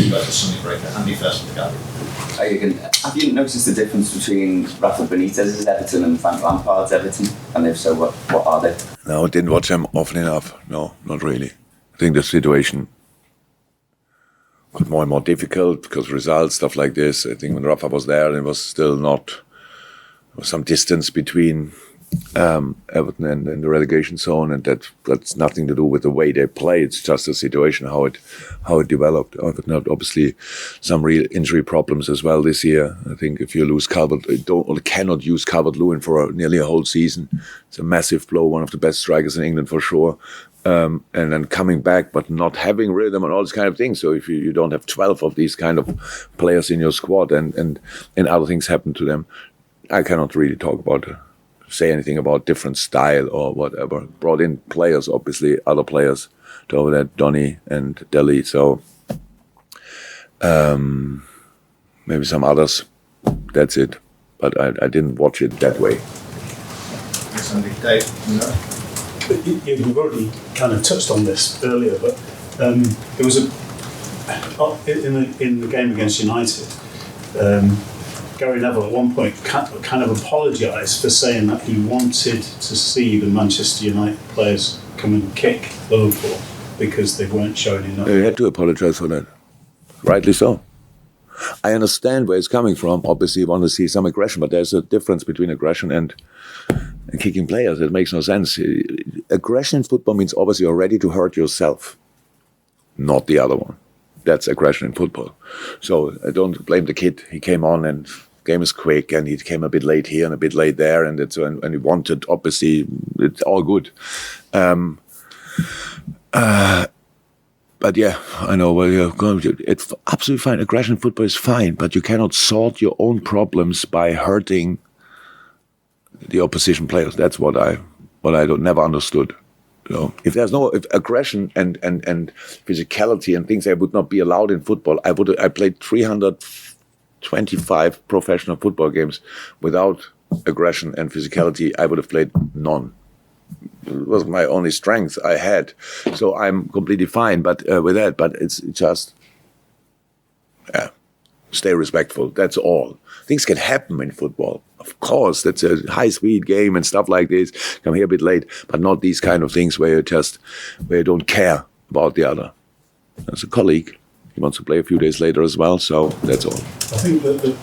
versus Sunday Breaker. Andy first with the Gary. Have you noticed the difference between Rafa Benitez's Everton and Frank Lampard's Everton? And if so, what are they? No, I didn't watch them often enough. No, not really. I think the situation got more and more difficult because results, stuff like this. I think when Rafa was there, there was still not... There was some distance between Everton and the relegation zone, and that's nothing to do with the way they play. It's just the situation, how it developed. Everton had obviously some real injury problems as well this year. I think if you lose cannot use Calvert-Lewin for nearly a whole season, it's a massive blow. One of the best strikers in England for sure. And then coming back, but not having rhythm and all these kind of things. So if you don't have 12 of these kind of players in your squad, and other things happen to them, I cannot really say anything about different style or whatever. Brought in players, obviously, other players to over that, Donny and Dele. So maybe some others. That's it. But I didn't watch it that way. Thanks, Andy. Dave, no? We've already kind of touched on this earlier, but there was in the game against United. Gary Neville at one point kind of apologised for saying that he wanted to see the Manchester United players come and kick Liverpool because they weren't showing enough. He had to apologise for that. Rightly so. I understand where it's coming from. Obviously, you want to see some aggression, but there's a difference between aggression and kicking players. It makes no sense. Aggression in football means obviously you're ready to hurt yourself, not the other one. That's aggression in football. So I don't blame the kid. He came on and game is quick, and he came a bit late here and a bit late there, and he wanted, obviously, it's all good. But yeah, I know where you're going. It's absolutely fine. Aggression in football is fine, but you cannot sort your own problems by hurting the opposition players. That's what I never understood. You know, if aggression and physicality and things that would not be allowed in football, I played 325 professional football games without aggression and physicality. I would have played none. It was my only strength I had, so I'm completely fine. But with that, but it's just stay respectful. That's all. Things can happen in football. Of course, that's a high-speed game and stuff like this. Come here a bit late, but not these kind of things where you don't care about the other. As a colleague, he wants to play a few days later as well, so that's all. I think that the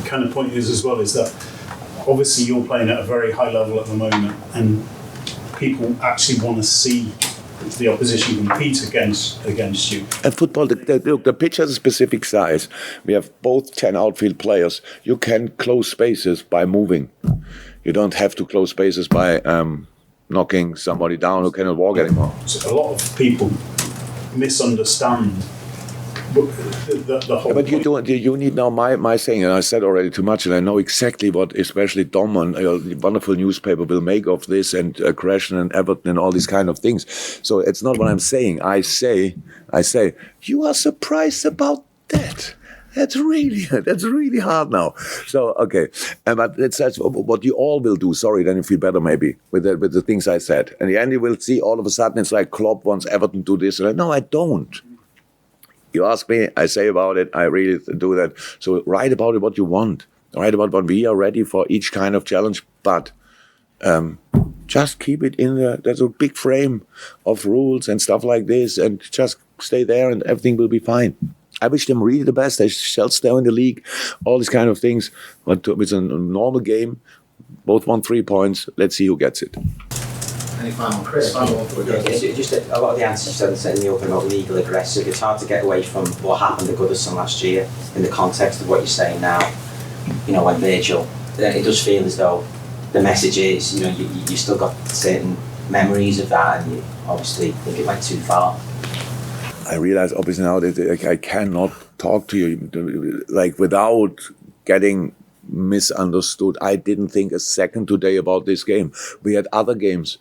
kind of point is as well is that obviously you're playing at a very high level at the moment, and people actually want to see the opposition compete against you. And football, the pitch has a specific size. We have both 10 outfield players. You can close spaces by moving. You don't have to close spaces by knocking somebody down who cannot walk anymore. So a lot of people misunderstand the whole but you need now my saying, and I said already too much, and I know exactly what especially Dom and the wonderful newspaper will make of this, and aggression and Everton and all these kind of things. So it's not what I'm saying. I say you are surprised about that. That's really hard now. So okay, but that's what you all will do. Sorry, then you feel better maybe with the things I said. And the end you will see all of a sudden it's like Klopp wants Everton to do this. No, I don't. You ask me, I say about it, I really do that. So write about it what you want. Write about what we are ready for each kind of challenge, but just keep it in there. There's a big frame of rules and stuff like this, and just stay there and everything will be fine. I wish them really the best. They shall stay in the league, all these kind of things. But it's a normal game. Both won 3 points. Let's see who gets it. Any final, Chris? Just a lot of the answers you said in the open about legal aggressive. It's hard to get away from what happened at Goodison last year in the context of what you're saying now. You know, when Virgil, it does feel as though the message is, you know, you still got certain memories of that, and you obviously think it went too far. I realize obviously now that I cannot talk to you like without getting misunderstood. I didn't think a second today about this game. We had other games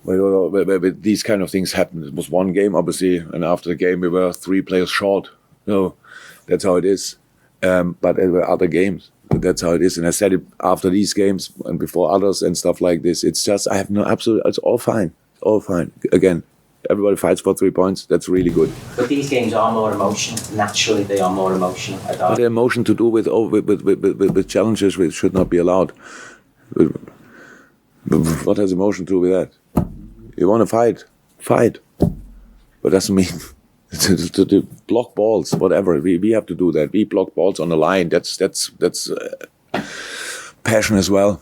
where these kind of things happened. It was one game, obviously, and after the game we were 3 players short. No, that's how it is. But there were other games. That's how it is. And I said it after these games and before others and stuff like this. It's just, I have no absolute, it's all fine. It's all fine. Again, everybody fights for 3 points. That's really good. But these games are more emotional. Naturally, they are more emotional. But the emotion to do with challenges which should not be allowed. What has emotion to do with that? You want to fight. But doesn't mean to block balls, whatever. We have to do that. We block balls on the line. That's passion as well.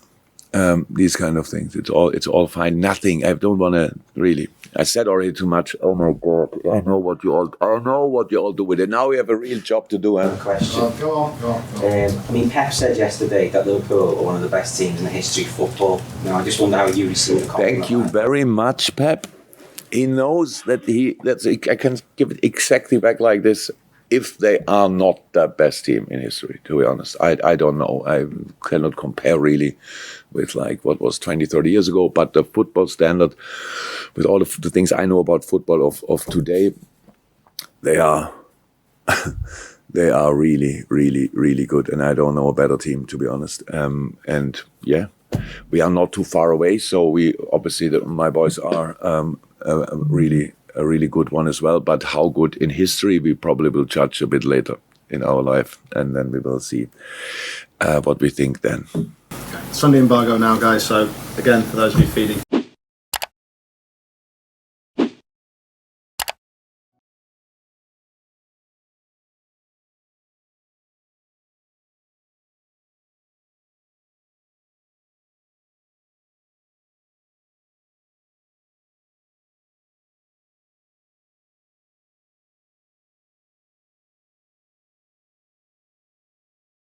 These kind of things. It's all fine. Nothing. I don't want to really. I said already too much. Oh my God! I know what you all do with it. Now we have a real job to do. Question. Go on. I mean, Pep said yesterday that Liverpool are one of the best teams in the history of football. Now, I just wonder how you receive the compliment. Thank you very much, Pep. He knows that I can give it exactly back like this. If they are not the best team in history, to be honest, I don't know. I cannot compare really with like what was 20, 30 years ago. But the football standard, with all of the things I know about football of today, they are they are really, really, really good. And I don't know a better team, to be honest. And yeah, we are not too far away. So we obviously my boys are a really good one as well. But how good in history, we probably will judge a bit later in our life, and then we will see what we think then. Sunday embargo now, guys. So again, for those of you feeding